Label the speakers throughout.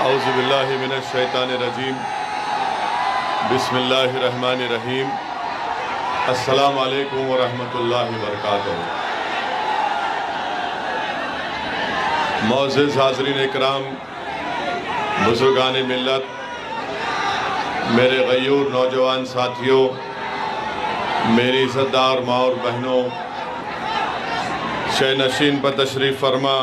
Speaker 1: औज़ुबिल्लाहि मिनश्शैतानिर्रजीम बिस्मिल्लाहिर्रहमानिर्रहीम अस्सलामु अलैकुम वरहमतुल्लाहि वबरकातुहू। मौज़िज़ हाज़रीन इकराम, बुज़ुर्गान मिल्लत, मेरे गयूर नौजवान साथियों, मेरी इज़्ज़तदार माँ और बहनों, शे नशीन पर तशरीफ़ फरमा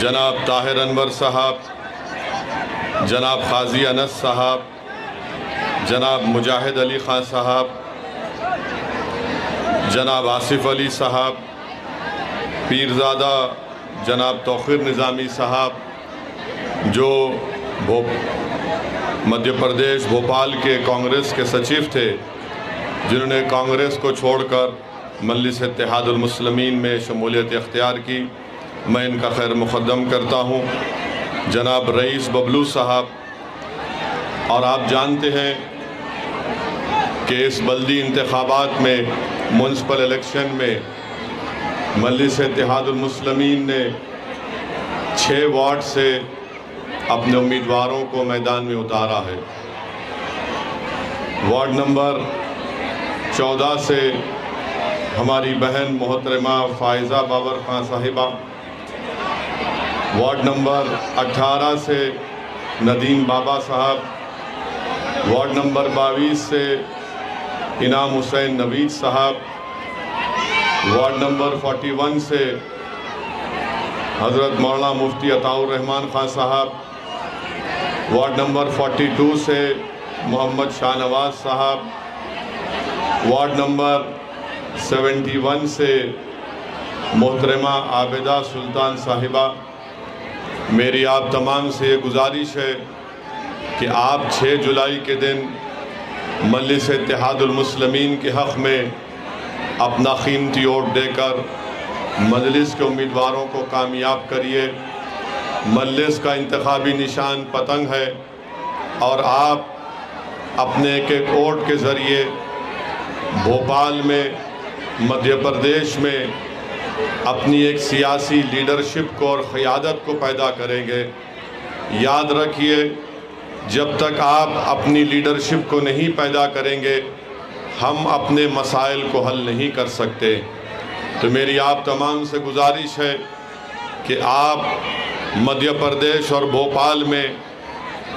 Speaker 1: जनाब ताहिर अनवर साहब, जनाब क़ाज़ी अनस साहब, जनाब मुजाहिद अली ख़ान साहब, जनाब आसिफ़ अली साहब, पीरज़ादा जनाब तौक़ीर निज़ामी साहब, जो मध्य प्रदेश भोपाल के कांग्रेस के सचिव थे, जिन्होंने कांग्रेस को छोड़कर मजलिस इत्तेहादुल मुस्लिमीन में शमूलियत इख्तियार की, मैं इनका खैर मुक़द्दम करता हूँ। जनाब रईस बबलू साहब, और आप जानते हैं कि इस बल्दी इंतखाबात में म्युनिसिपल इलेक्शन में मजलिस इत्तेहादुल मुस्लिमीन ने 6 वार्ड से अपने उम्मीदवारों को मैदान में उतारा है। वार्ड नंबर 14 से हमारी बहन मोहतरमा फ़ाइज़ा बाबर खान साहिबा, वार्ड नंबर 18 से नदीम बाबा साहब, वार्ड नंबर 22 से इनाम हुसैन नवीद साहब, वार्ड नंबर 41 से हज़रत मौलाना मुफ्ती अताउर रहमान खान साहब, वार्ड नंबर 42 से मोहम्मद शाहनवाज साहब, वार्ड नंबर 71 से मोहतरमा आबिदा सुल्तान साहिबा। मेरी आप तमाम से ये गुजारिश है कि आप 6 जुलाई के दिन मजलिस इत्तेहादुल मुस्लिमीन के हक़ में अपना कीमती वोट देकर मजलिस के उम्मीदवारों को कामयाब करिए। मजलिस का इंतखाबी निशान पतंग है और आप अपने एक वोट के ज़रिए भोपाल में, मध्य प्रदेश में अपनी एक सियासी लीडरशिप को और क़यादत को पैदा करेंगे। याद रखिए, जब तक आप अपनी लीडरशिप को नहीं पैदा करेंगे, हम अपने मसाइल को हल नहीं कर सकते। तो मेरी आप तमाम से गुजारिश है कि आप मध्य प्रदेश और भोपाल में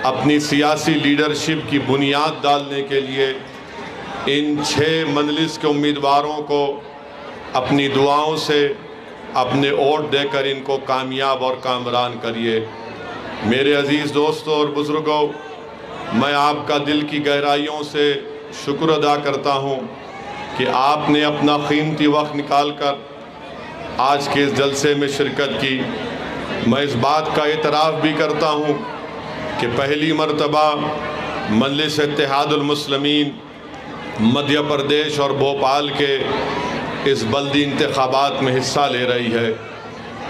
Speaker 1: अपनी सियासी लीडरशिप की बुनियाद डालने के लिए इन 6 मजलिस के उम्मीदवारों को अपनी दुआओं से, अपने वोट देकर इनको कामयाब और कामरान करिए। मेरे अज़ीज़ दोस्तों और बुज़ुर्गों, मैं आपका दिल की गहराइयों से शुक्र अदा करता हूँ कि आपने अपना कीमती वक्त निकाल कर आज के इस जलसे में शिरकत की। मैं इस बात का एतराफ़ भी करता हूँ कि पहली मरतबा मजलिस इत्तेहादुल मुस्लिमीन मध्य प्रदेश और भोपाल के इस बल्दी इंतखाबात में हिस्सा ले रही है।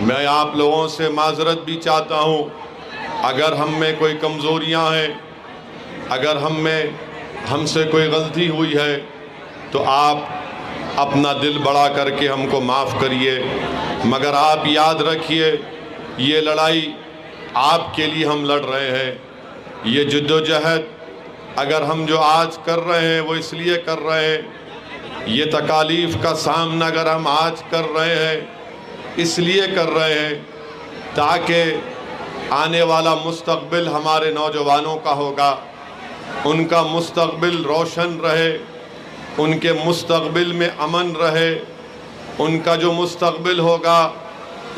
Speaker 1: मैं आप लोगों से माज़रत भी चाहता हूँ, अगर हम में कोई कमज़ोरियाँ हैं, अगर हमसे कोई गलती हुई है, तो आप अपना दिल बड़ा करके हमको माफ़ करिए। मगर आप याद रखिए, ये लड़ाई आपके लिए हम लड़ रहे हैं। ये जद्दोजहद अगर हम जो आज कर रहे हैं वो इसलिए कर रहे हैं, ये तकालीफ़ का सामना अगर हम आज कर रहे हैं इसलिए कर रहे हैं ताकि आने वाला मुस्तक़बिल हमारे नौजवानों का होगा, उनका मुस्तक़बिल रोशन रहे, उनके मुस्तक़बिल में अमन रहे, उनका जो मुस्तक़बिल होगा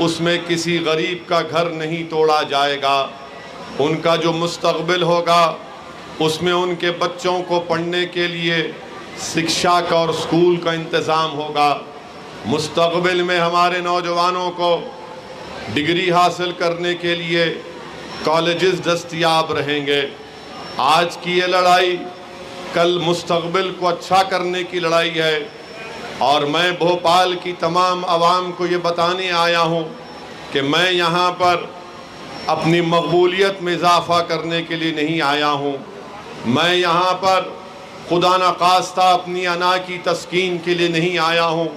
Speaker 1: उसमें किसी गरीब का घर नहीं तोड़ा जाएगा, उनका जो मुस्तक़बिल होगा उसमें उनके बच्चों को पढ़ने के लिए शिक्षा का और स्कूल का इंतज़ाम होगा। मुस्तक़बिल में हमारे नौजवानों को डिग्री हासिल करने के लिए कॉलेजेस दस्तयाब रहेंगे। आज की ये लड़ाई कल मुस्तक़बिल को अच्छा करने की लड़ाई है, और मैं भोपाल की तमाम आवाम को ये बताने आया हूँ कि मैं यहाँ पर अपनी मकबूलियत में इजाफ़ा करने के लिए नहीं आया हूँ। मैं यहाँ पर खुदा न खास्ता अपनी अना की तस्कीन के लिए नहीं आया हूँ।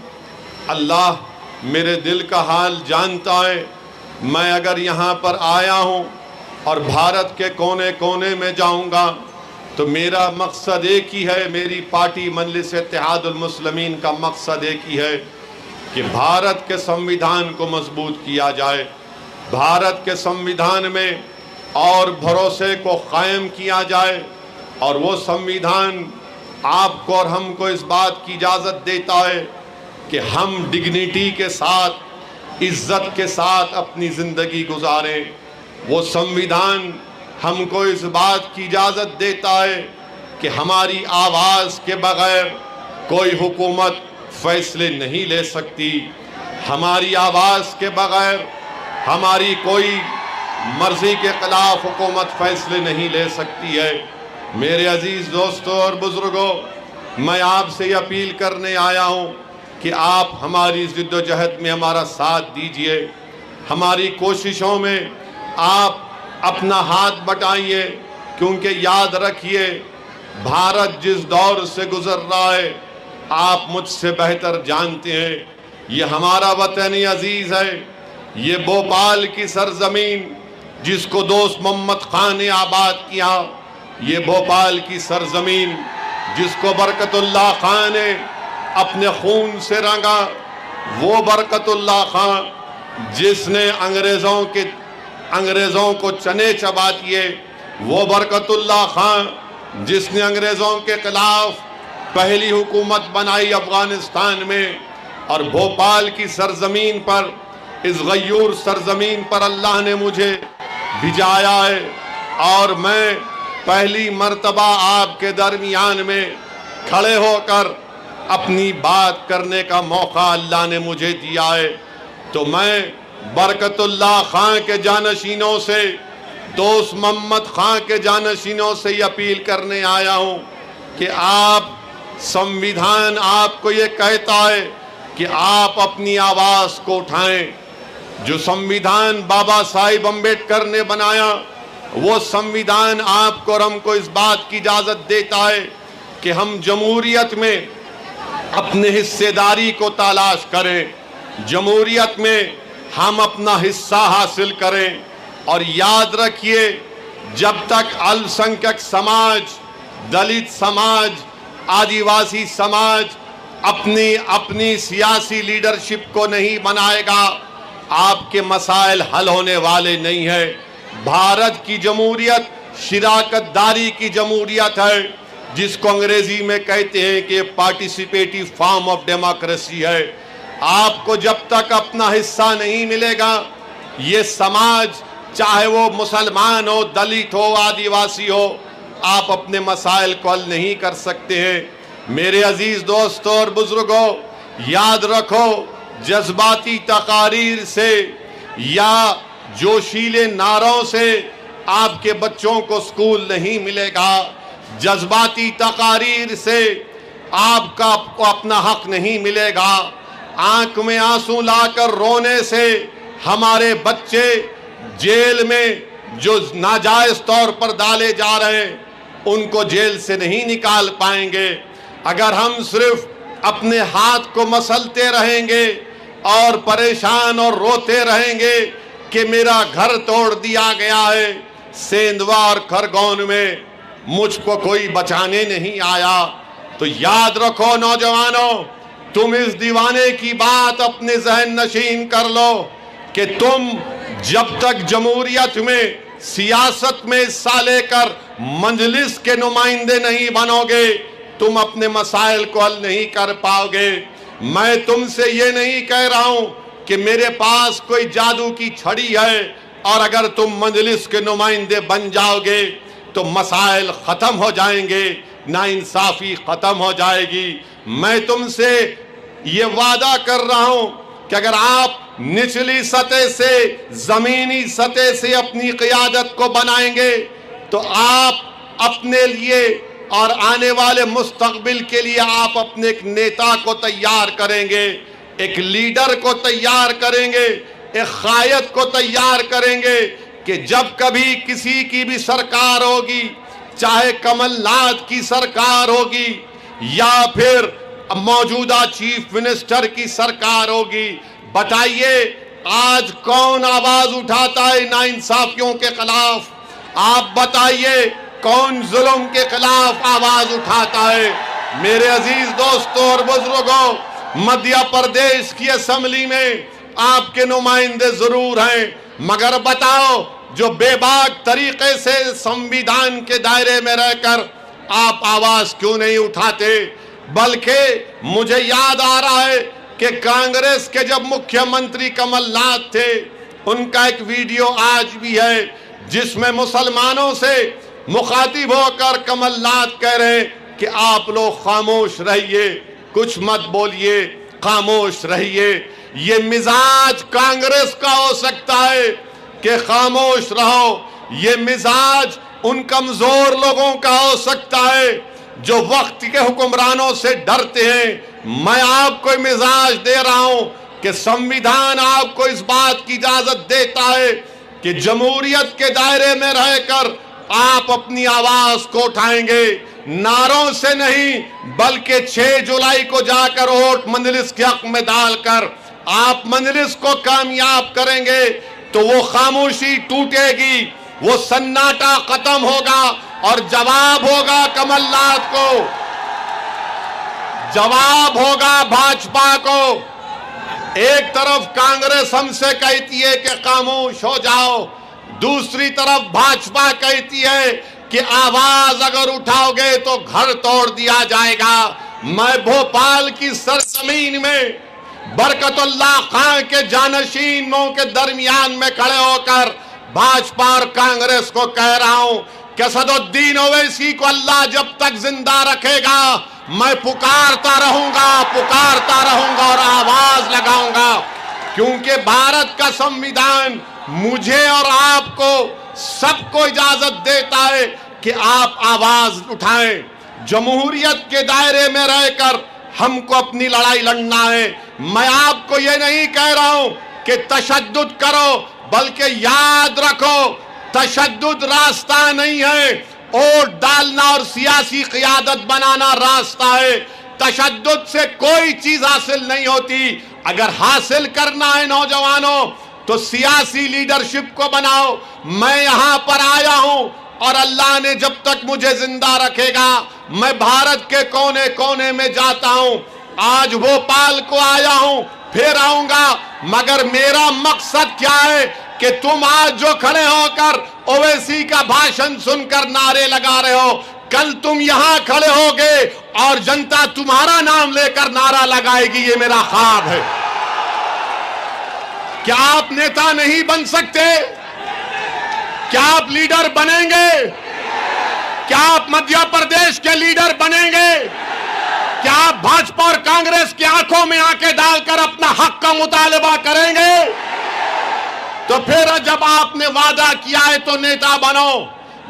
Speaker 1: अल्लाह मेरे दिल का हाल जानता है मैं अगर यहाँ पर आया हूँ और भारत के कोने कोने में जाऊँगा तो मेरा मकसद एक ही है, मेरी पार्टी मजलिस इत्तेहादुल मुस्लिमीन का मकसद एक ही है कि भारत के संविधान को मजबूत किया जाए, भारत के संविधान में और भरोसे को कायम किया जाए। और वो संविधान आपको और हमको इस बात की इजाज़त देता है कि हम डिग्निटी के साथ, इज्जत के साथ अपनी ज़िंदगी गुजारें। वो संविधान हमको इस बात की इजाज़त देता है कि हमारी आवाज़ के बग़ैर कोई हुकूमत फैसले नहीं ले सकती, हमारी आवाज़ के बग़ैर हमारी कोई मर्ज़ी के ख़िलाफ़ हुकूमत फैसले नहीं ले सकती है। मेरे अजीज़ दोस्तों और बुज़ुर्गों, मैं आपसे अपील करने आया हूँ कि आप हमारी जिद्दोजहद में हमारा साथ दीजिए, हमारी कोशिशों में आप अपना हाथ बटाइए, क्योंकि याद रखिए भारत जिस दौर से गुजर रहा है आप मुझसे बेहतर जानते हैं। ये हमारा वतन अजीज़ है, ये भोपाल की सरजमीन जिसको दोस्त मोहम्मद खान ने आबाद किया, ये भोपाल की सरजमीन जिसको बरकतुल्लाह खान ने अपने खून से रंगा, वो बरकतुल्लाह खान जिसने अंग्रेज़ों को चने चबा दिए, वो बरकतुल्लाह खान जिसने अंग्रेज़ों के ख़िलाफ़ पहली हुकूमत बनाई अफ़गानिस्तान में। और भोपाल की सरजमीन पर, इस गयूर सरजमीन पर अल्लाह ने मुझे भिजाया है और मैं पहली मर्तबा आपके दरमियान में खड़े होकर अपनी बात करने का मौका अल्लाह ने मुझे दिया है। तो मैं बरकतुल्लाह खां के जानशीनों से, दोस्त मोहम्मद खां के जानशीनों से ये अपील करने आया हूँ कि आप, संविधान आपको ये कहता है कि आप अपनी आवाज़ को उठाएं। जो संविधान बाबा साहिब अम्बेडकर ने बनाया, वो संविधान आपको और हमको इस बात की इजाज़त देता है कि हम जमहूरियत में अपने हिस्सेदारी को तलाश करें, जमहूरियत में हम अपना हिस्सा हासिल करें। और याद रखिए, जब तक अल्पसंख्यक समाज, दलित समाज, आदिवासी समाज अपनी सियासी लीडरशिप को नहीं बनाएगा, आपके मसाइल हल होने वाले नहीं है। भारत की जमहूरियत शिराकतदारी की जमहूरियत है, जिसको अंग्रेजी में कहते हैं कि पार्टिसिपेटिव फॉर्म ऑफ डेमोक्रेसी है। आपको जब तक अपना हिस्सा नहीं मिलेगा, ये समाज, चाहे वो मुसलमान हो, दलित हो, आदिवासी हो, आप अपने मसाइल को हल नहीं कर सकते हैं। मेरे अजीज दोस्तों और बुजुर्गों, याद रखो, जज्बाती तकारीर से या जोशीले नारों से आपके बच्चों को स्कूल नहीं मिलेगा। जज्बाती तकारीर से आपको अपना हक नहीं मिलेगा। आंख में आंसू लाकर रोने से हमारे बच्चे जेल में जो नाजायज तौर पर डाले जा रहे हैं, उनको जेल से नहीं निकाल पाएंगे। अगर हम सिर्फ अपने हाथ को मसलते रहेंगे और परेशान और रोते रहेंगे कि मेरा घर तोड़ दिया गया है, सेंधवा और खरगोन में मुझको कोई बचाने नहीं आया, तो याद रखो नौजवानों, तुम इस दीवाने की बात अपने जहन नशीन कर लो कि तुम जब तक जमहूरियत में, सियासत में हिस्सा लेकर मजलिस के नुमाइंदे नहीं बनोगे, तुम अपने मसाइल को हल नहीं कर पाओगे। मैं तुमसे ये नहीं कह रहा हूं कि मेरे पास कोई जादू की छड़ी है और अगर तुम मजलिस के नुमाइंदे बन जाओगे तो मसाइल खत्म हो जाएंगे, नाइंसाफी खत्म हो जाएगी। मैं तुमसे ये वादा कर रहा हूं कि अगर आप निचली सतह से, जमीनी सतह से अपनी क़ियादत को बनाएंगे तो आप अपने लिए और आने वाले मुस्तकबिल के लिए आप अपने एक नेता को तैयार करेंगे, एक लीडर को तैयार करेंगे, एक क़ायद को तैयार करेंगे कि जब कभी किसी की भी सरकार होगी, चाहे कमलनाथ की सरकार होगी या फिर मौजूदा चीफ मिनिस्टर की सरकार होगी, बताइए आज कौन आवाज उठाता है नाइंसाफियों के खिलाफ? आप बताइए, कौन जुल्म के खिलाफ आवाज उठाता है? मेरे अजीज दोस्तों और बुजुर्गों, मध्य प्रदेश की असेंबली में आपके नुमाइंदे जरूर हैं, मगर बताओ, जो बेबाक तरीके से संविधान के दायरे में रहकर आप आवाज क्यों नहीं उठाते? बल्कि मुझे याद आ रहा है कि कांग्रेस के जब मुख्यमंत्री कमलनाथ थे, उनका एक वीडियो आज भी है जिसमें मुसलमानों से मुखातिब होकर कमलनाथ कह रहे हैं कि आप लोग खामोश रहिए, कुछ मत बोलिए, खामोश रहिए। ये मिजाज कांग्रेस का हो सकता है कि खामोश रहो, ये मिजाज उन कमजोर लोगों का हो सकता है जो वक्त के हुक्मरानों से डरते हैं। मैं आपको मिजाज दे रहा हूं कि संविधान आपको इस बात की इजाजत देता है कि जमहूरियत के दायरे में रहकर आप अपनी आवाज को उठाएंगे, नारों से नहीं बल्कि 6 जुलाई को जाकर वोट मजलिस के हक में डालकर आप मजलिस को कामयाब करेंगे तो वो खामोशी टूटेगी, वो सन्नाटा खत्म होगा और जवाब होगा कमलनाथ को, जवाब होगा भाजपा को। एक तरफ कांग्रेस हमसे कहती है कि खामोश हो जाओ, दूसरी तरफ भाजपा कहती है कि आवाज अगर उठाओगे तो घर तोड़ दिया जाएगा। मैं भोपाल की सरजमीन में बरकतुल्लाह खान के जानशीनों के दरमियान में खड़े होकर भाजपा और कांग्रेस को कह रहा हूं कि असदुद्दीन ओवैसी को अल्लाह जब तक जिंदा रखेगा मैं पुकारता रहूंगा और आवाज लगाऊंगा, क्योंकि भारत का संविधान मुझे और आपको सबको इजाजत देता है कि आप आवाज उठाएं। जमहूरियत के दायरे में रहकर हमको अपनी लड़ाई लड़ना है। मैं आपको ये नहीं कह रहा हूं कि तशद्दुद करो, बल्कि याद रखो तशद्दुद रास्ता नहीं है, वोट डालना और सियासी क़ियादत बनाना रास्ता है। तशद्दुद से कोई चीज हासिल नहीं होती। अगर हासिल करना है नौजवानों तो सियासी लीडरशिप को बनाओ। मैं यहां पर आया हूं और अल्लाह ने जब तक मुझे जिंदा रखेगा मैं भारत के कोने कोने में जाता हूं। आज भोपाल को आया हूं, फिर आऊंगा, मगर मेरा मकसद क्या है कि तुम आज जो खड़े होकर ओवैसी का भाषण सुनकर नारे लगा रहे हो, कल तुम यहां खड़े होगे और जनता तुम्हारा नाम लेकर नारा लगाएगी। ये मेरा ख्वाब है। क्या आप नेता नहीं बन सकते? क्या आप लीडर बनेंगे? क्या आप मध्य प्रदेश के लीडर बनेंगे? क्या आप भाजपा और कांग्रेस की आंखों में आंखें डालकर अपना हक का मुतालबा करेंगे? तो फिर जब आपने वादा किया है तो नेता बनो,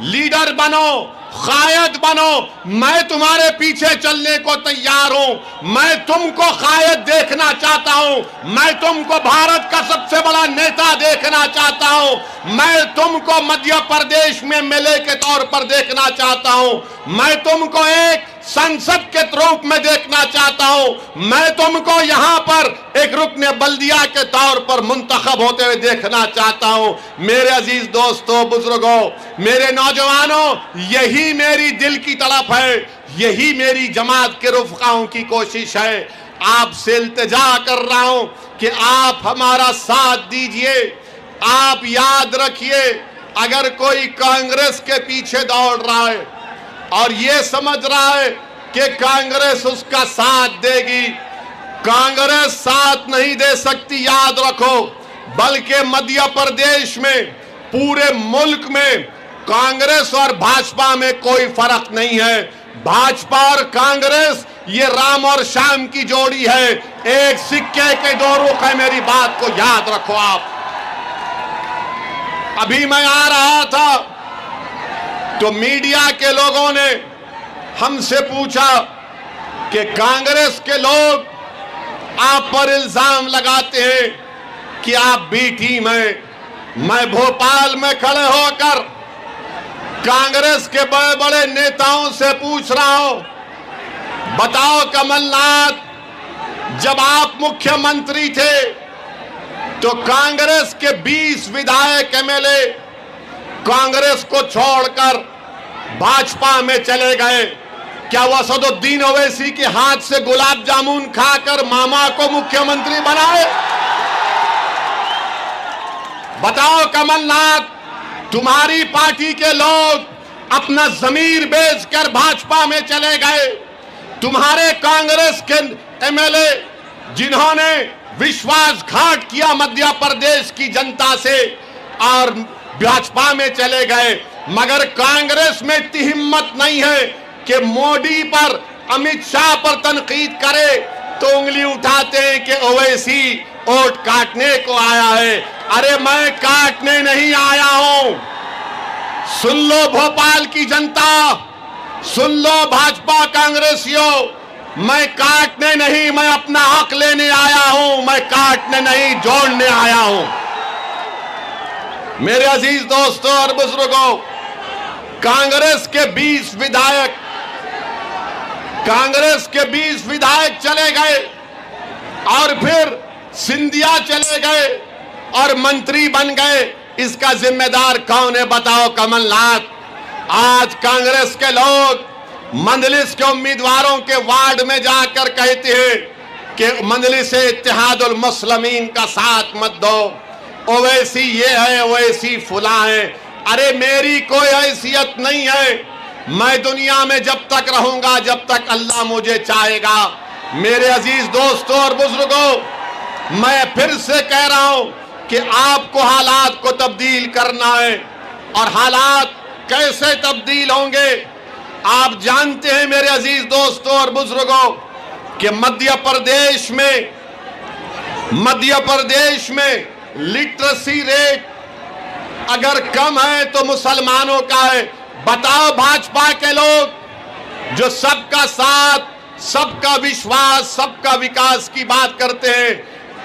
Speaker 1: लीडर बनो, कायद बनो। मैं तुम्हारे पीछे चलने को तैयार हूं। मैं तुमको कायद देखना चाहता हूं। मैं तुमको भारत का सबसे बड़ा नेता देखना चाहता हूं। मैं तुमको मध्य प्रदेश में एमएलए के तौर पर देखना चाहता हूं। मैं तुमको एक संसद के रूप में देखना चाहता हूं। मैं तुमको यहां पर एक रुकने बल्दिया के तौर पर मुंतखब होते हुए देखना चाहता हूं। मेरे अजीज दोस्तों, बुजुर्गों, मेरे नौजवानों, यही मेरी दिल की तड़प है, यही मेरी जमात के रुफ़क़ाओं की कोशिश है। आपसे इल्तिजा कर रहा हूं कि आप हमारा साथ दीजिए। आप याद रखिए, अगर कोई कांग्रेस के पीछे दौड़ रहा है और ये समझ रहा है कि कांग्रेस उसका साथ देगी, कांग्रेस साथ नहीं दे सकती, याद रखो। बल्कि मध्य प्रदेश में, पूरे मुल्क में कांग्रेस और भाजपा में कोई फर्क नहीं है। भाजपा और कांग्रेस ये राम और श्याम की जोड़ी है, एक सिक्के के दो रुख है। मेरी बात को याद रखो आप। अभी मैं आ रहा था तो मीडिया के लोगों ने हमसे पूछा कि कांग्रेस के लोग आप पर इल्जाम लगाते हैं कि आप बी टीम हैं। मैं भोपाल में खड़े होकर कांग्रेस के बड़े बड़े नेताओं से पूछ रहा हूं, बताओ कमलनाथ, जब आप मुख्यमंत्री थे
Speaker 2: तो कांग्रेस के 20 विधायक एमएलए कांग्रेस को छोड़कर भाजपा में चले गए। क्या वो असदुद्दीन ओवैसी के हाथ से गुलाब जामुन खाकर मामा को मुख्यमंत्री बनाए? बताओ कमलनाथ, तुम्हारी पार्टी के लोग अपना जमीर बेचकर भाजपा में चले गए। तुम्हारे कांग्रेस के एमएलए जिन्होंने विश्वासघात किया मध्य प्रदेश की जनता से और भाजपा में चले गए, मगर कांग्रेस में इतनी हिम्मत नहीं है कि मोदी पर, अमित शाह पर तनकीद करे तो उंगली उठाते हैं कि ओवैसी वोट काटने को आया है। अरे मैं काटने नहीं आया हूं। सुन लो भोपाल की जनता, सुन लो भाजपा कांग्रेसियों, मैं काटने नहीं, मैं अपना हक लेने आया हूं। मैं काटने नहीं, जोड़ने आया हूं। मेरे अजीज दोस्तों और बुजुर्गों, कांग्रेस के 20 विधायक चले गए और फिर सिंधिया चले गए और मंत्री बन गए। इसका जिम्मेदार कौन है बताओ कमलनाथ? आज कांग्रेस के लोग मंजलिस के उम्मीदवारों के वार्ड में जाकर कहते हैं कि मंजलिस इत्तेहादुल मुस्लिमीन का साथ मत दो, ओवैसी ये है, ओवैसी फुला है। अरे मेरी कोई हैसियत नहीं है। मैं दुनिया में जब तक रहूंगा जब तक अल्लाह मुझे चाहेगा। मेरे अजीज दोस्तों और बुजुर्गों, मैं फिर से कह रहा हूं कि आपको हालात को तब्दील करना है। और हालात कैसे तब्दील होंगे? आप जानते हैं मेरे अजीज दोस्तों और बुजुर्गों कि मध्य प्रदेश में लिटरेसी रेट अगर कम है तो मुसलमानों का है। बताओ भाजपा के लोग जो सबका साथ, सबका विश्वास, सबका विकास की बात करते हैं,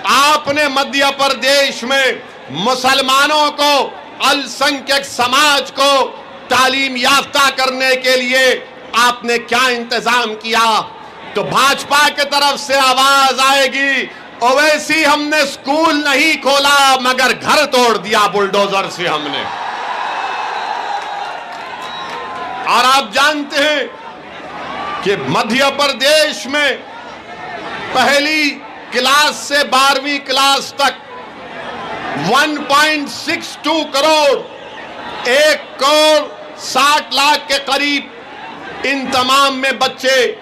Speaker 2: आपने मध्य प्रदेश में मुसलमानों को, अल्पसंख्यक समाज को तालीम याफ्ता करने के लिए आपने क्या इंतजाम किया? तो भाजपा के तरफ से आवाज आएगी, ओवैसी हमने स्कूल नहीं खोला मगर घर तोड़ दिया बुलडोजर से हमने। और आप जानते हैं कि मध्य प्रदेश में पहली क्लास से 12वीं क्लास तक 1.62 करोड़, 1 करोड़ 60 लाख के करीब इन तमाम में बच्चे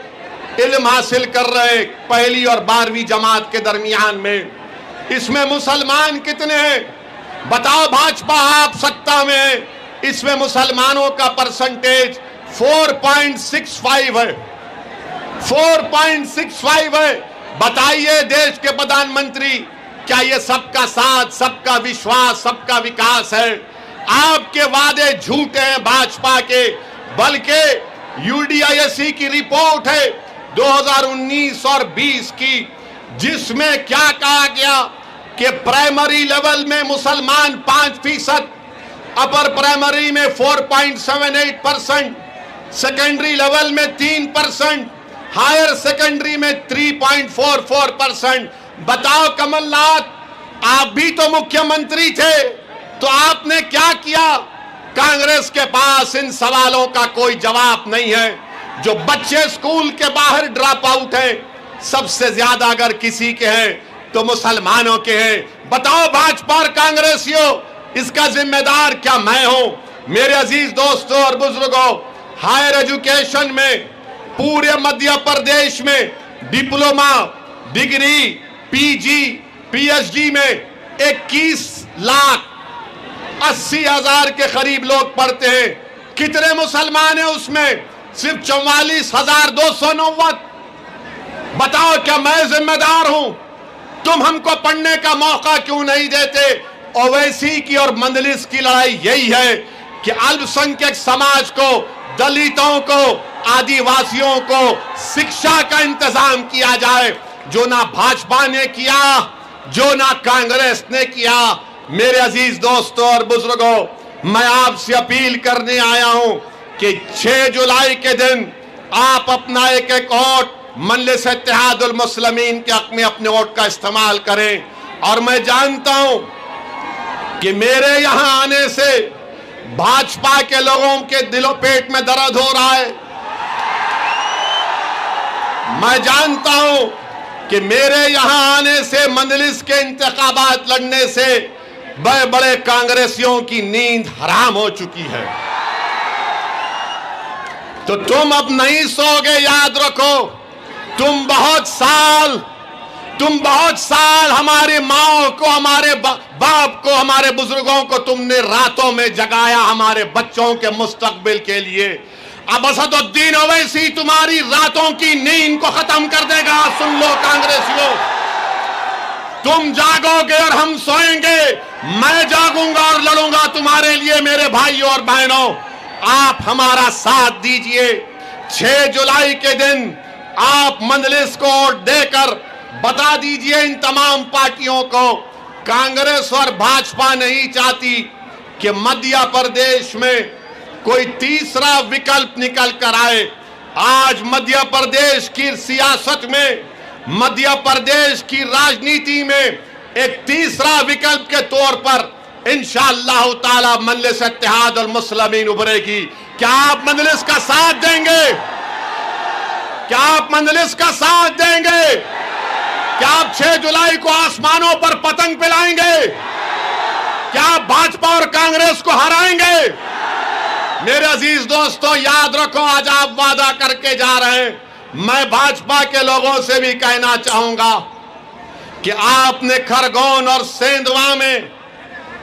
Speaker 2: इल्म हासिल कर रहे पहली और 12वीं जमात के दरमियान में। इसमें मुसलमान कितने हैं बताओ? भाजपा आप सत्ता में है, इसमें मुसलमानों का परसेंटेज 4.65 है, 4.65 है। बताइए देश के प्रधानमंत्री, क्या ये सबका साथ, सबका विश्वास, सबका विकास है? आपके वादे झूठे हैं भाजपा के। बल्कि यूडीआईएससी की रिपोर्ट है 2019 और 20 की, जिसमें क्या कहा गया कि प्राइमरी लेवल में मुसलमान 5%, अपर प्राइमरी में 4.78%, सेकेंडरी लेवल में 3%, हायर सेकेंडरी में 3.44%। बताओ कमलनाथ, आप भी तो मुख्यमंत्री थे, तो आपने क्या किया? कांग्रेस के पास इन सवालों का कोई जवाब नहीं है। जो बच्चे स्कूल के बाहर ड्रॉप आउट हैं, सबसे ज्यादा अगर किसी के हैं तो मुसलमानों के हैं। बताओ भाजपा और कांग्रेसियों, इसका जिम्मेदार क्या मैं हूं? मेरे अजीज दोस्तों और बुजुर्गों, हायर एजुकेशन में पूरे मध्य प्रदेश में डिप्लोमा, डिग्री, पीजी, पीएचडी में 21,80,000 के करीब लोग पढ़ते हैं। कितने मुसलमान हैं उसमें? सिर्फ 44,290। बताओ क्या मैं जिम्मेदार हूं? तुम हमको पढ़ने का मौका क्यों नहीं देते? ओवैसी की और मंजलिस की लड़ाई यही है कि अल्पसंख्यक समाज को, दलितों को, आदिवासियों को शिक्षा का इंतजाम किया जाए, जो ना भाजपा ने किया, जो ना कांग्रेस ने किया। मेरे अजीज दोस्तों और बुजुर्गों, मैं आपसे अपील करने आया हूं कि 6 जुलाई के दिन आप अपना एक वोट मजलिस इत्तेहादुल मुस्लिमीन के हक में अपने वोट का इस्तेमाल करें। और मैं जानता हूं कि मेरे यहां आने से भाजपा के लोगों के दिलो पेट में दर्द हो रहा है। मैं जानता हूं कि मेरे यहां आने से मंजलिस के इंतखाबात लड़ने से बड़े बड़े कांग्रेसियों की नींद हराम हो चुकी है। तो तुम अब नहीं सोगे, याद रखो। तुम बहुत साल हमारी माओ को, हमारे बाप को, हमारे बुजुर्गों को तुमने रातों में जगाया हमारे बच्चों के मुस्तकबिल के लिए। अब असदुद्दीन ओवैसी तुम्हारी रातों की नींद को खत्म कर देगा। सुन लो कांग्रेसियों, तुम जागोगे और हम सोएंगे। मैं जागूंगा और लड़ूंगा तुम्हारे लिए मेरे भाइयों और बहनों। आप हमारा साथ दीजिए। 6 जुलाई के दिन आप मजलिस को वोट देकर बता दीजिए इन तमाम पार्टियों को, कांग्रेस और भाजपा नहीं चाहती कि मध्य प्रदेश में कोई तीसरा विकल्प निकल कर आए। आज मध्य प्रदेश की सियासत में, मध्य प्रदेश की राजनीति में एक तीसरा विकल्प के तौर पर इंशाअल्लाह ताला मजलिस इत्तेहाद और मुस्लिमीन उभरेगी। क्या आप मजलिस का साथ देंगे? क्या आप मजलिस का साथ देंगे? क्या आप 6 जुलाई को आसमानों पर पतंग फैलाएंगे? क्या आप भाजपा और कांग्रेस को हराएंगे? मेरे अजीज दोस्तों, याद रखो, आज आप वादा करके जा रहे हैं। मैं भाजपा के लोगों से भी कहना चाहूंगा कि आपने खरगोन और सेंधवा में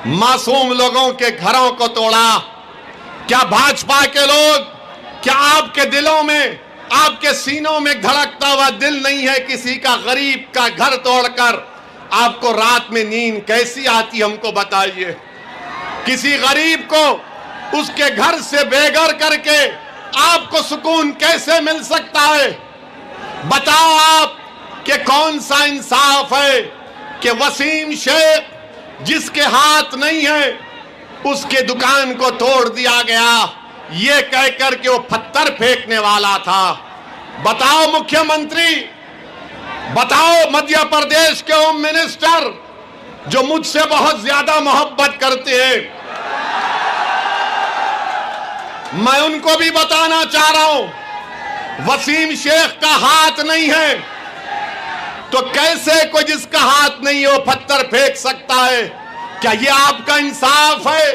Speaker 2: मासूम लोगों के घरों को तोड़ा। क्या भाजपा के लोग, क्या आपके दिलों में, आपके सीनों में धड़कता हुआ दिल नहीं है किसी का गरीब का घर तोड़कर आपको रात में नींद कैसी आती, हमको बताइए। किसी गरीब को उसके घर से बेघर करके आपको सुकून कैसे मिल सकता है? बताओ आप कि कौन सा इंसाफ है कि वसीम शेख जिसके हाथ नहीं है उसके दुकान को तोड़ दिया गया, ये कहकर कि वो पत्थर फेंकने वाला था। बताओ मुख्यमंत्री, बताओ मध्य प्रदेश के होम मिनिस्टर जो मुझसे बहुत ज्यादा मोहब्बत करते हैं, मैं उनको भी बताना चाह रहा हूं, वसीम शेख का हाथ नहीं है तो कैसे कोई जिसका हाथ नहीं है वो पत्थर फेंक सकता है? क्या ये आपका इंसाफ है?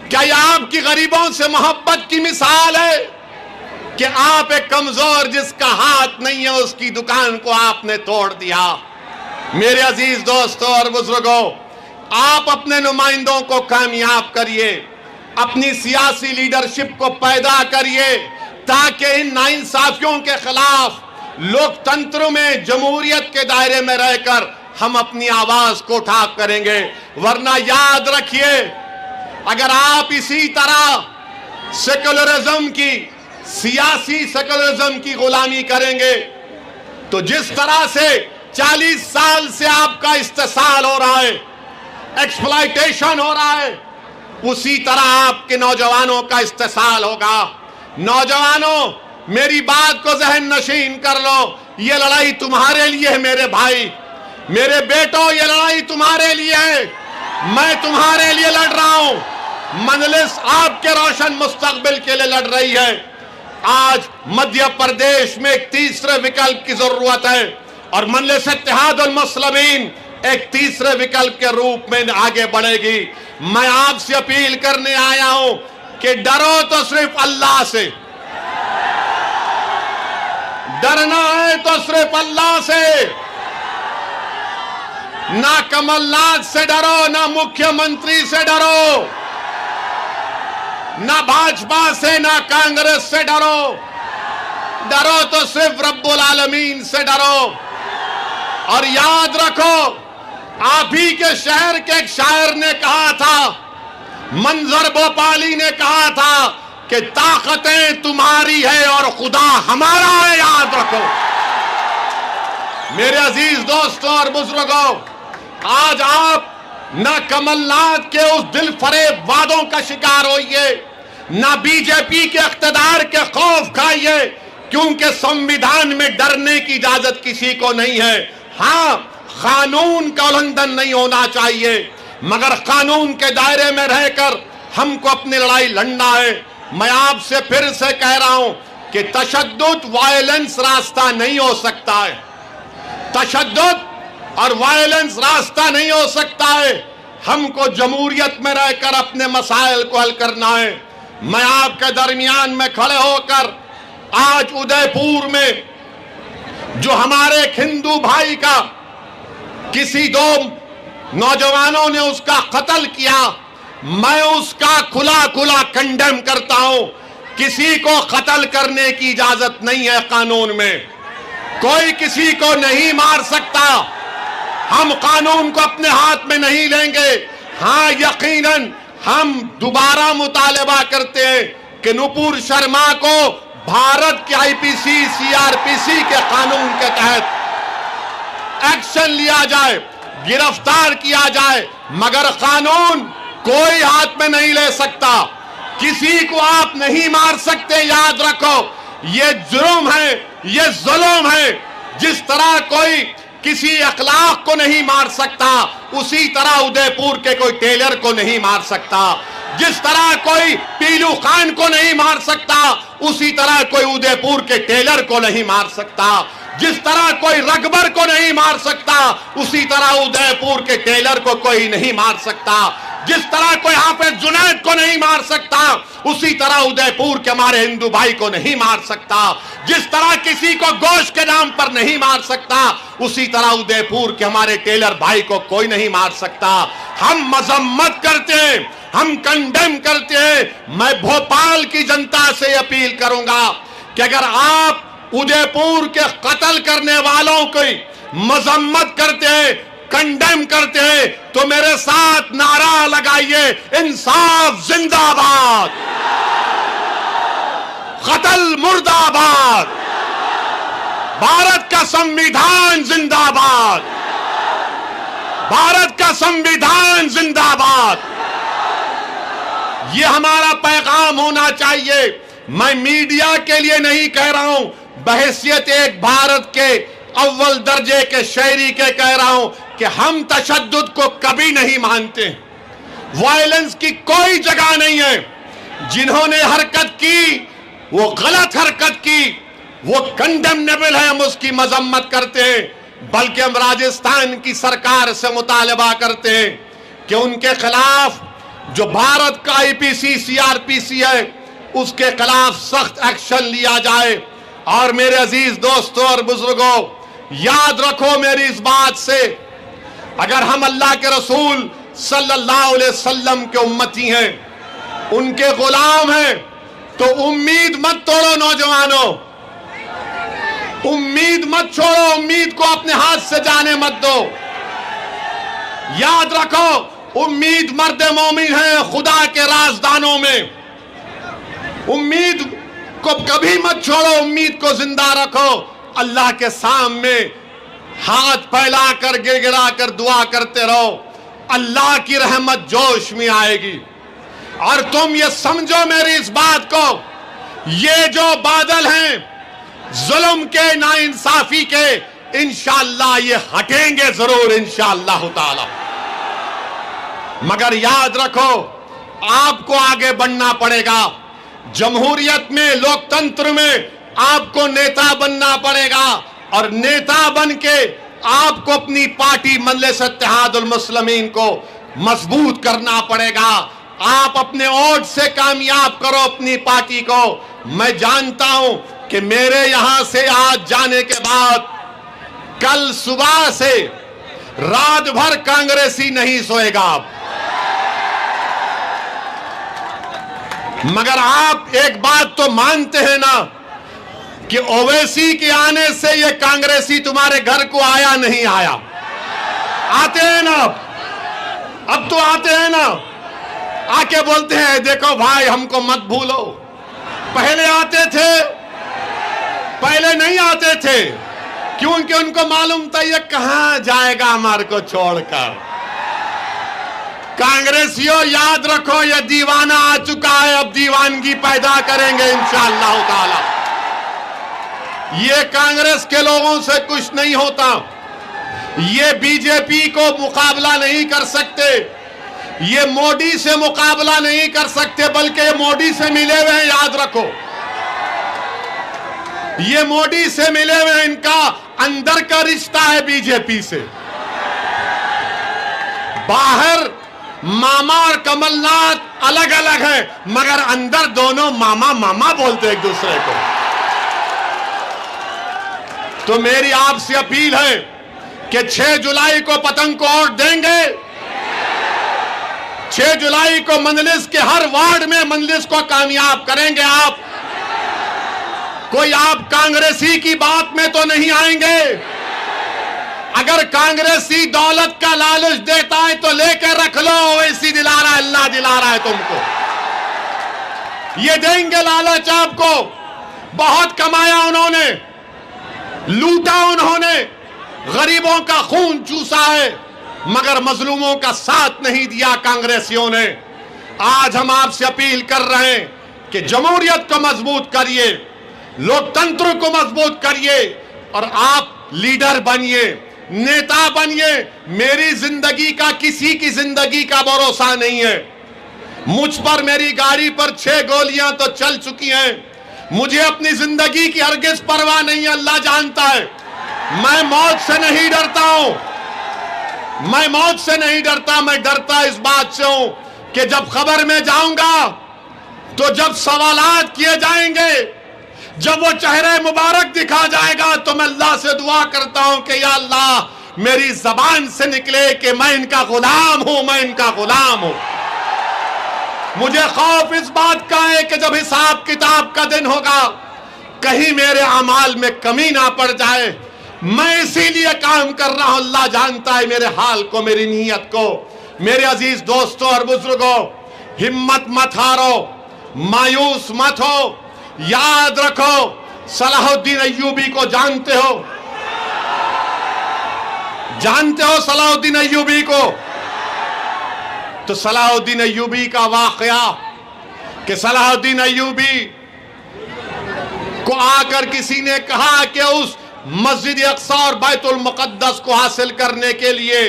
Speaker 2: क्या ये आपकी गरीबों से मोहब्बत की मिसाल है कि आप एक कमजोर जिसका हाथ नहीं है उसकी दुकान को आपने तोड़ दिया? मेरे अजीज दोस्तों और बुजुर्गों, आप अपने नुमाइंदों को कामयाब करिए, अपनी सियासी लीडरशिप को पैदा करिए ताकि इन नाइंसाफियों के खिलाफ लोकतंत्र में, जमहूरियत के दायरे में रहकर हम अपनी आवाज को उठा करेंगे। वरना याद रखिए, अगर आप इसी तरह सेकुलरिज्म की, सियासी सेकुलरिज्म की गुलामी करेंगे तो जिस तरह से 40 साल से आपका इस्तेसाल हो रहा है, एक्सप्लॉयटेशन हो रहा है, उसी तरह आपके नौजवानों का इस्तेसाल होगा। नौजवानों, मेरी बात को जहन नशीन कर लो, ये लड़ाई तुम्हारे लिए है मेरे भाई, मेरे बेटों, ये लड़ाई तुम्हारे लिए है। मैं तुम्हारे लिए लड़ रहा हूं। मजलिस आपके रोशन मुस्तकबिल के लिए लड़ रही है। आज मध्य प्रदेश में एक तीसरे विकल्प की जरूरत है और मजलिस इत्तेहाद और मुस्लिमीन एक तीसरे विकल्प के रूप में आगे बढ़ेगी। मैं आपसे अपील करने आया हूं कि डरो तो सिर्फ अल्लाह से, डरना है तो सिर्फ अल्लाह से। ना कमलनाथ से डरो, ना मुख्यमंत्री से डरो, ना भाजपा से, ना कांग्रेस से डरो। डरो तो सिर्फ रब्बुल आलमीन से डरो। और याद रखो, आप ही के शहर के एक शायर ने कहा था, मंजर भोपाली ने कहा था कि ताकतें तुम्हारी है और खुदा हमारा है। याद रखो मेरे अजीज दोस्तों और बुजुर्गों, आज आप ना कमलनाथ के उस दिल फरेब वादों का शिकार होइए, ना बीजेपी के इख्तिदार के खौफ खाइए, क्योंकि संविधान में डरने की इजाजत किसी को नहीं है। हाँ, कानून का उल्लंघन नहीं होना चाहिए, मगर कानून के दायरे में रहकर हमको अपनी लड़ाई लड़ना है। मैं आपसे फिर से कह रहा हूं कि तशद्दुद, वायलेंस रास्ता नहीं हो सकता है। तशद्दुद और वायलेंस रास्ता नहीं हो सकता है। हमको जमहूरियत में रहकर अपने मसाइल को हल करना है। मैं आपके दरमियान में खड़े होकर आज उदयपुर में जो हमारे एक हिंदू भाई का किसी दो नौजवानों ने उसका कत्ल किया, मैं उसका खुला खुला कंडेम करता हूं। किसी को कत्ल करने की इजाजत नहीं है कानून में। कोई किसी को नहीं मार सकता। हम कानून को अपने हाथ में नहीं लेंगे। हां, यकीनन हम दोबारा मुतालबा करते हैं कि नुपुर शर्मा को भारत के आईपीसी, सीआरपीसी के कानून के तहत एक्शन लिया जाए, गिरफ्तार किया जाए, मगर कानून कोई हाथ में नहीं ले सकता। किसी को आप नहीं मार सकते। याद रखो, ये जुर्म है, ये जुल्म है। जिस तरह कोई किसी अखलाक को नहीं मार सकता, उसी तरह उदयपुर के कोई टेलर को नहीं मार सकता। जिस तरह कोई पीलू खान को नहीं मार सकता, उसी तरह कोई उदयपुर के टेलर को नहीं मार सकता। जिस तरह कोई रगबर को नहीं मार सकता, उसी तरह उदयपुर के टेलर को कोई नहीं मार सकता। जिस तरह कोई हाफिज जुनैद को नहीं मार सकता, उसी तरह उदयपुर के हमारे हिंदू भाई को नहीं मार सकता। जिस तरह किसी को गोश्त के नाम पर नहीं मार सकता, उसी तरह उदयपुर के हमारे टेलर भाई को कोई नहीं मार सकता। हम मजम्मत करते हैं, हम कंडेम करते हैं। मैं भोपाल की जनता से अपील करूंगा कि अगर आप उदयपुर के कत्ल करने वालों की मजम्मत करते हैं, कंडेम करते हैं, तो मेरे साथ नारा लगाइए, इंसाफ जिंदाबाद, कत्ल मुर्दाबाद, भारत का संविधान जिंदाबाद, भारत का संविधान जिंदाबाद। यह हमारा पैगाम होना चाहिए। मैं मीडिया के लिए नहीं कह रहा हूं, बहैसियत एक भारत के अव्वल दर्जे के शहरी के कह रहा हूं कि हम तशद्दुद को कभी नहीं मानते। वायलेंस की कोई जगह नहीं है। जिन्होंने हरकत की, वो गलत हरकत की, वो कंडेमनेबल है, हम उसकी मजम्मत करते हैं। बल्कि हम राजस्थान की सरकार से मुतालबा करते हैं कि उनके खिलाफ जो भारत का आईपीसी, सीआरपीसी है, उसके खिलाफ सख्त एक्शन लिया जाए। और मेरे अजीज दोस्तों और बुजुर्गों, याद रखो मेरी इस बात से, अगर हम अल्लाह के रसूल सल्लल्लाहु अलैहि वसल्लम के उम्मती हैं, उनके गुलाम हैं, तो उम्मीद मत तोड़ो नौजवानों, उम्मीद मत छोड़ो, उम्मीद को अपने हाथ से जाने मत दो। याद रखो, उम्मीद मर्द मोमिन है खुदा के राजदानों में। उम्मीद को कभी मत छोड़ो, उम्मीद को जिंदा रखो। अल्लाह के सामने हाथ फैलाकर गिड़गिड़ाकर दुआ करते रहो, अल्लाह की रहमत जोश में आएगी। और तुम ये समझो मेरी इस बात को, ये जो बादल हैं जुल्म के, नाइंसाफी के, इंशाअल्लाह ये हटेंगे जरूर इंशाअल्लाह ताला। मगर याद रखो, आपको आगे बढ़ना पड़ेगा। जमहूरियत में, लोकतंत्र में आपको नेता बनना पड़ेगा, और नेता बन के आपको अपनी पार्टी मजलिस इत्तेहादुल मुस्लिमीन को मजबूत करना पड़ेगा। आप अपने वोट से कामयाब करो अपनी पार्टी को। मैं जानता हूं कि मेरे यहां से आज जाने के बाद कल सुबह से रात भर कांग्रेसी नहीं सोएगा आप। मगर आप एक बात तो मानते हैं ना कि ओवैसी के आने से ये कांग्रेसी तुम्हारे घर को आया नहीं आया? आते हैं ना, अब तो आते हैं ना, आके बोलते हैं देखो भाई हमको मत भूलो। पहले आते थे, पहले नहीं आते थे, क्योंकि उनको मालूम था ये कहां जाएगा हमारे को छोड़कर। कांग्रेसियों याद रखो, ये दीवाना आ चुका है, अब दीवानगी पैदा करेंगे इंशाअल्लाह ताला। ये कांग्रेस के लोगों से कुछ नहीं होता। ये बीजेपी को मुकाबला नहीं कर सकते, ये मोदी से मुकाबला नहीं कर सकते, बल्कि ये मोदी से मिले हुए हैं, याद रखो। ये मोदी से मिले हुए हैं, इनका अंदर का रिश्ता है बीजेपी से। बाहर मामा और कमलनाथ अलग अलग है, मगर अंदर दोनों मामा मामा बोलते एक दूसरे को। तो मेरी आपसे अपील है कि 6 जुलाई को पतंग को वोट देंगे। 6 जुलाई को मंजलिस के हर वार्ड में मंजलिस को कामयाब करेंगे। आप कोई आप कांग्रेसी की बात में तो नहीं आएंगे। अगर कांग्रेसी दौलत का लालच देता है तो लेकर रख लो, वैसी दिला रहा है अल्लाह, दिला रहा है तुमको। ये देंगे लालच आपको। बहुत कमाया उन्होंने, लूटा उन्होंने, गरीबों का खून चूसा है, मगर मजलूमों का साथ नहीं दिया कांग्रेसियों ने। आज हम आपसे अपील कर रहे हैं कि जमहूरियत को मजबूत करिए, लोकतंत्र को मजबूत करिए और आप लीडर बनिए, नेता बनिए। मेरी जिंदगी का, किसी की जिंदगी का भरोसा नहीं है। मुझ पर, मेरी गाड़ी पर 6 गोलियां तो चल चुकी हैं। मुझे अपनी जिंदगी की हरगिज परवाह नहीं है, अल्लाह जानता है। मैं मौत से नहीं डरता हूं, मैं मौत से नहीं डरता। मैं डरता इस बात से हूं कि जब खबर में जाऊंगा तो जब सवालात किए जाएंगे, जब वो चेहरे मुबारक दिखा जाएगा, तो मैं अल्लाह से दुआ करता हूं कि या अल्लाह मेरी जबान से निकले कि मैं इनका गुलाम हूं, मैं इनका गुलाम हूं। मुझे खौफ इस बात का है कि जब हिसाब किताब का दिन होगा, कहीं मेरे अमाल में कमी ना पड़ जाए। मैं इसीलिए काम कर रहा हूं, अल्लाह जानता है मेरे हाल को, मेरी नीयत को। मेरे अजीज दोस्तों और बुजुर्गों, हिम्मत मत हारो, मायूस मत हो। याद रखो, सलाहुद्दीन अय्यूबी को जानते हो, जानते हो सलाहुद्दीन अय्यूबी को। तो सलाहुद्दीन अय्यूबी का वाकया कि सलाहुद्दीन अय्यूबी को आकर किसी ने कहा कि उस मस्जिद अक्सा और बैतुल मुकद्दस को हासिल करने के लिए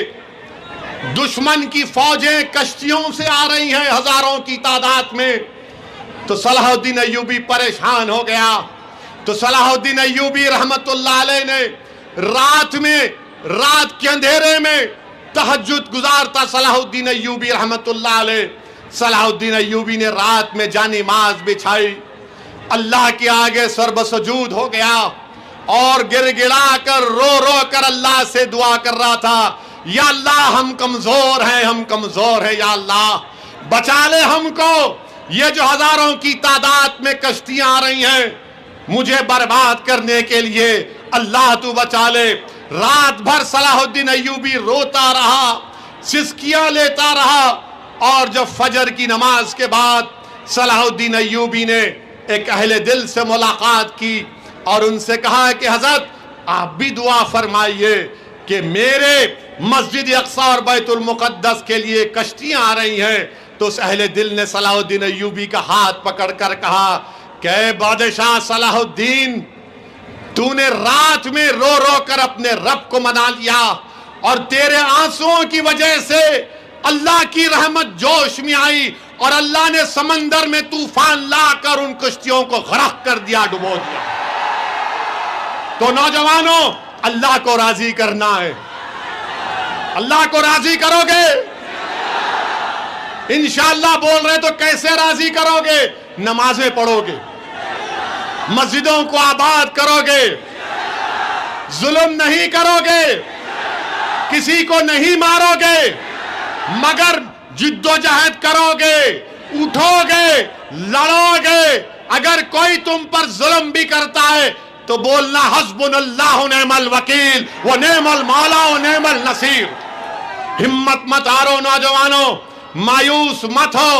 Speaker 2: दुश्मन की फौजें कश्तियों से आ रही हैं, हजारों की तादाद में। तो सलाहुद्दीन अय्यूबी परेशान हो गया। तो सलाहुद्दीन अय्यूबी रहमतुल्लाह अलैह ने रात में, रात के अंधेरे में तहज्जुद गुजारता सलाहुद्दीन अय्यूबी रहमतुल्लाह अलैह। सलाहुद्दीन अय्यूबी ने रात में जानिमाज बिछाई, अल्लाह के आगे सर्वसजूद हो गया और गिड़गिड़ा कर, रो रो कर अल्लाह से दुआ कर रहा था, या अल्लाह हम कमजोर हैं, हम कमजोर हैं, या अल्लाह बचा ले हमको। ये जो हजारों की तादाद में कश्तियां आ रही हैं, मुझे बर्बाद करने के लिए, अल्लाह तू बचा ले। रात भर सलाहुद्दीन अय्यूबी रोता रहा, सिसकियां लेता रहा। और जब फजर की नमाज के बाद सलाहुद्दीन अय्यूबी ने एक अहले दिल से मुलाकात की और उनसे कहा कि हजरत आप भी दुआ फरमाइए कि मेरे मस्जिद अक्सा और बैतुल मुकद्दस के लिए कश्तियां आ रही हैं। तो उस अहले दिल ने सलाहुद्दीन अय्यूबी का हाथ पकड़कर कहा कि बादशाह सलाहुद्दीन, तूने रात में रो रो कर अपने रब को मना लिया और तेरे आंसुओं की वजह से अल्लाह की रहमत जोश में आई और अल्लाह ने समंदर में तूफान लाकर उन कश्तियों को गरक कर दिया, डुबो दिया। तो नौजवानों, अल्लाह को राजी करना है। अल्लाह को राजी करोगे इंशाअल्लाह। बोल रहे तो कैसे राजी करोगे? नमाजें पढ़ोगे, मस्जिदों को आबाद करोगे, जुल्म नहीं करोगे, किसी को नहीं मारोगे, मगर जिद्दोजहद करोगे, उठोगे, लड़ोगे। अगर कोई तुम पर जुल्म भी करता है तो बोलना हस्बुनल्लाहु निअमल वकील व निअमल मौला व निअमल नसीर। हिम्मत मत हारो नौजवानों, मायूस मत हो,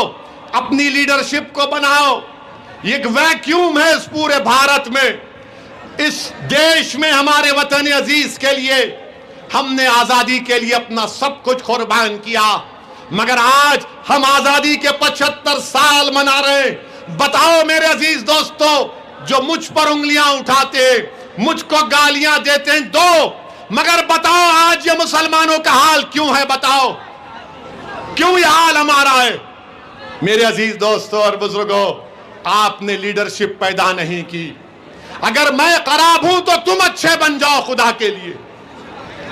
Speaker 2: अपनी लीडरशिप को बनाओ। एक वैक्यूम है इस पूरे भारत में, इस देश में, हमारे वतन अजीज के लिए हमने आजादी के लिए अपना सब कुछ कुर्बान किया, मगर आज हम आजादी के 75 साल मना रहे। बताओ मेरे अजीज दोस्तों, जो मुझ पर उंगलियां उठाते, मुझको गालियां देते हैं, दो मगर बताओ आज ये मुसलमानों का हाल क्यों है? बताओ क्यों ये हाल हमारा है? मेरे अजीज दोस्तों और बुजुर्गों, आपने लीडरशिप पैदा नहीं की। अगर मैं खराब हूं तो तुम अच्छे बन जाओ खुदा के लिए,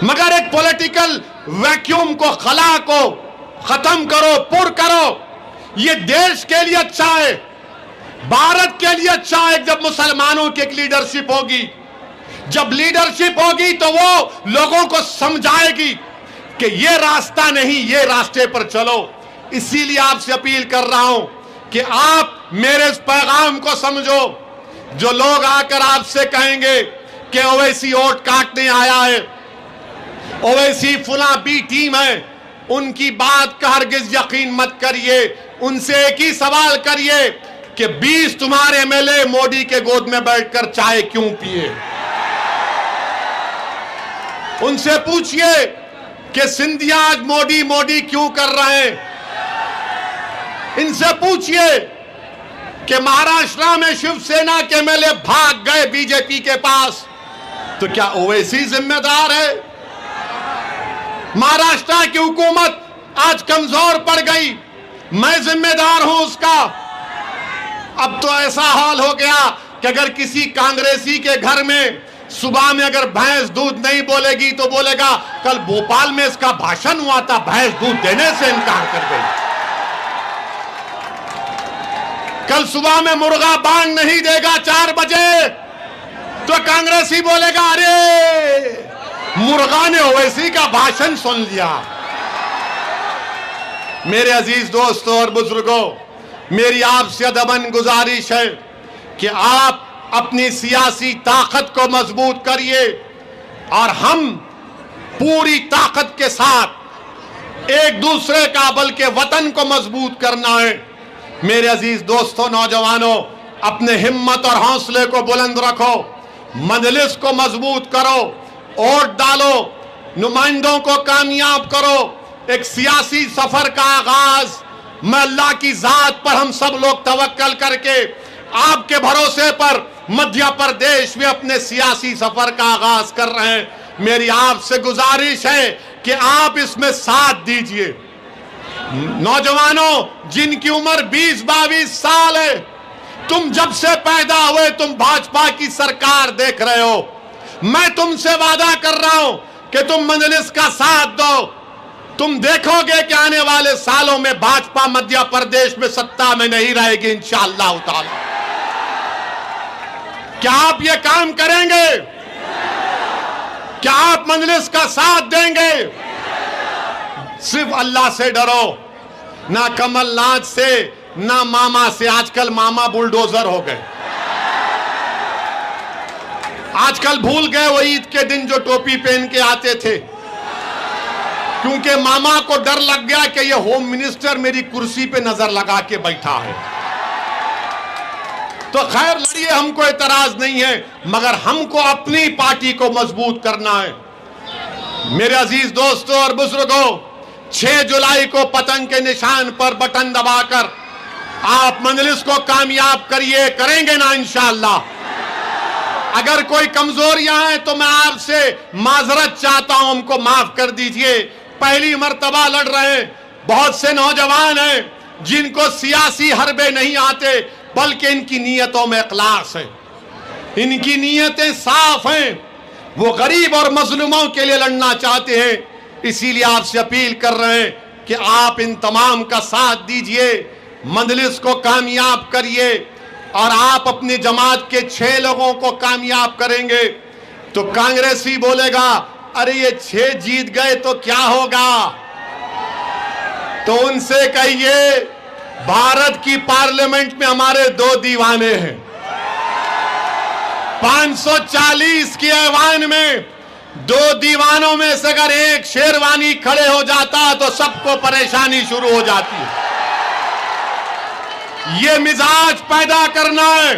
Speaker 2: मगर एक पॉलिटिकल वैक्यूम को, खला को खत्म करो, पुर करो। ये देश के लिए अच्छा है, भारत के लिए अच्छा है जब मुसलमानों की एक लीडरशिप होगी। जब लीडरशिप होगी तो वो लोगों को समझाएगी कि ये रास्ता नहीं, ये रास्ते पर चलो। इसीलिए आपसे अपील कर रहा हूं कि आप मेरे इस पैगाम को समझो। जो लोग आकर आपसे कहेंगे कि ओवैसी वोट काटने आया है, ओवैसी फुला बी टीम है, उनकी बात का हरगिज यकीन मत करिए। उनसे एक ही सवाल करिए कि 20 तुम्हारे एमएलए मोदी के गोद में बैठकर चाय क्यों पिए? उनसे पूछिए कि सिंधिया आज मोदी मोदी क्यों कर रहे हैं? इनसे पूछिए कि महाराष्ट्र में शिवसेना के एमएलए भाग गए बीजेपी के पास, तो क्या ओवैसी जिम्मेदार है? महाराष्ट्र की हुकूमत आज कमजोर पड़ गई, मैं जिम्मेदार हूं उसका। अब तो ऐसा हाल हो गया कि अगर किसी कांग्रेसी के घर में सुबह में अगर भैंस दूध नहीं बोलेगी तो बोलेगा कल भोपाल में इसका भाषण हुआ था, भैंस दूध देने से इनकार कर गई। कल सुबह में मुर्गा बांग नहीं देगा 4 बजे तो कांग्रेसी बोलेगा अरे मुर्गा ने ओवैसी का भाषण सुन लिया। मेरे अजीज दोस्तों और बुजुर्गों, मेरी आपसे अदबन गुजारिश है कि आप अपनी सियासी ताकत को मजबूत करिए और हम पूरी ताकत के साथ एक दूसरे का, बल्कि वतन को मजबूत करना है। मेरे अजीज दोस्तों, नौजवानों, अपने हिम्मत और हौसले को बुलंद रखो, मजलिस को मजबूत करो, वोट डालो, नुमाइंदों को कामयाब करो। एक सियासी सफर का आगाज मैं अल्लाह की जात पर हम सब लोग तवक्कल करके आपके भरोसे पर मध्य प्रदेश में अपने सियासी सफर का आगाज कर रहे हैं। मेरी आपसे गुजारिश है कि आप इसमें साथ दीजिए। नौजवानों जिनकी उम्र 20-22 साल है, तुम जब से पैदा हुए तुम भाजपा की सरकार देख रहे हो। मैं तुमसे वादा कर रहा हूं कि तुम मजलिस का साथ दो। तुम देखोगे कि आने वाले सालों में भाजपा मध्य प्रदेश में सत्ता में नहीं रहेगी इंशाअल्लाह ताला। क्या आप ये काम करेंगे? क्या आप मजलिस का साथ देंगे? सिर्फ अल्लाह से डरो, ना कमलनाथ से, ना मामा से। आजकल मामा बुलडोजर हो गए। आजकल भूल गए वो ईद के दिन जो टोपी पहन के आते थे, क्योंकि मामा को डर लग गया कि ये होम मिनिस्टर मेरी कुर्सी पे नजर लगा के बैठा है। तो खैर लड़िए, हमको एतराज नहीं है, मगर हमको अपनी पार्टी को मजबूत करना है। मेरे अजीज दोस्तों और बुजुर्गों, 6 जुलाई को पतंग के निशान पर बटन दबाकर आप मजलिस को कामयाब करिए। करेंगे ना इंशाअल्लाह? अगर कोई कमजोरियां हैं तो मैं आपसे माजरत चाहता हूं, हमको माफ कर दीजिए। पहली मर्तबा लड़ रहे हैं, बहुत से नौजवान हैं जिनको सियासी हरबे नहीं आते, बल्कि इनकी नीयतों में इखलास है, इनकी नीयतें साफ हैं, वो गरीब और मजलूमों के लिए लड़ना चाहते हैं। इसीलिए आपसे अपील कर रहे हैं कि आप इन तमाम का साथ दीजिए, मजलिस को कामयाब करिए और आप अपनी जमात के 6 लोगों को कामयाब करेंगे तो कांग्रेसी बोलेगा अरे ये 6 जीत गए तो क्या होगा? तो उनसे कहिए भारत की पार्लियामेंट में हमारे 2 दीवाने हैं। 540 की ऐवान में 2 दीवानों में से अगर एक शेरवानी खड़े हो जाता तो सबको परेशानी शुरू हो जाती है। ये मिजाज पैदा करना है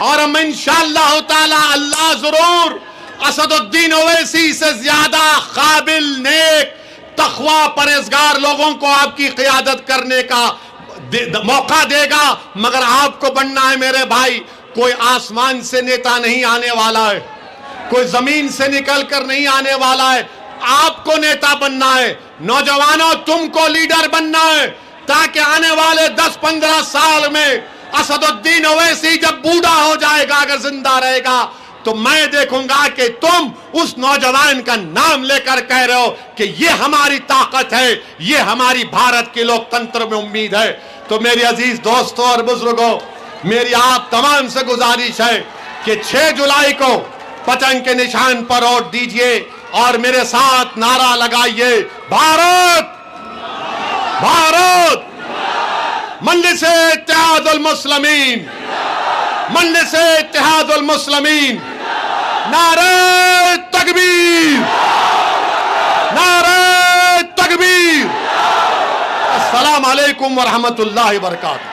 Speaker 2: और हम इंशाअल्लाह ताला अल्लाह जरूर असदुद्दीन ओवैसी से ज्यादा काबिल, नेक, तकवा, परहेजगार लोगों को आपकी क़ियादत करने का मौका देगा। मगर आपको बनना है मेरे भाई, कोई आसमान से नेता नहीं आने वाला है। कोई जमीन से निकल कर नहीं आने वाला है। आपको नेता बनना है, नौजवानों तुमको लीडर बनना है, ताकि आने वाले 10-15 साल में असदुद्दीन ओवैसी जब बूढ़ा हो जाएगा, अगर जिंदा रहेगा, तो मैं देखूंगा कि तुम उस नौजवान का नाम लेकर कह रहे हो कि ये हमारी ताकत है, ये हमारी भारत के लोकतंत्र में उम्मीद है। तो मेरे अजीज दोस्तों और बुजुर्गों, मेरी आप तमाम से गुजारिश है कि 6 जुलाई को पतंग के निशान पर वोट दीजिए और मेरे साथ नारा लगाइए, भारत भारत, मजलिस इत्तेहादुल मुस्लिमीन, मजलिस इत्तेहादुल मुस्लिमीन, नारे तकबीर, नारे तकबीर। अस्सलाम वालेकुम व रहमतुल्लाहि व बरकातहू।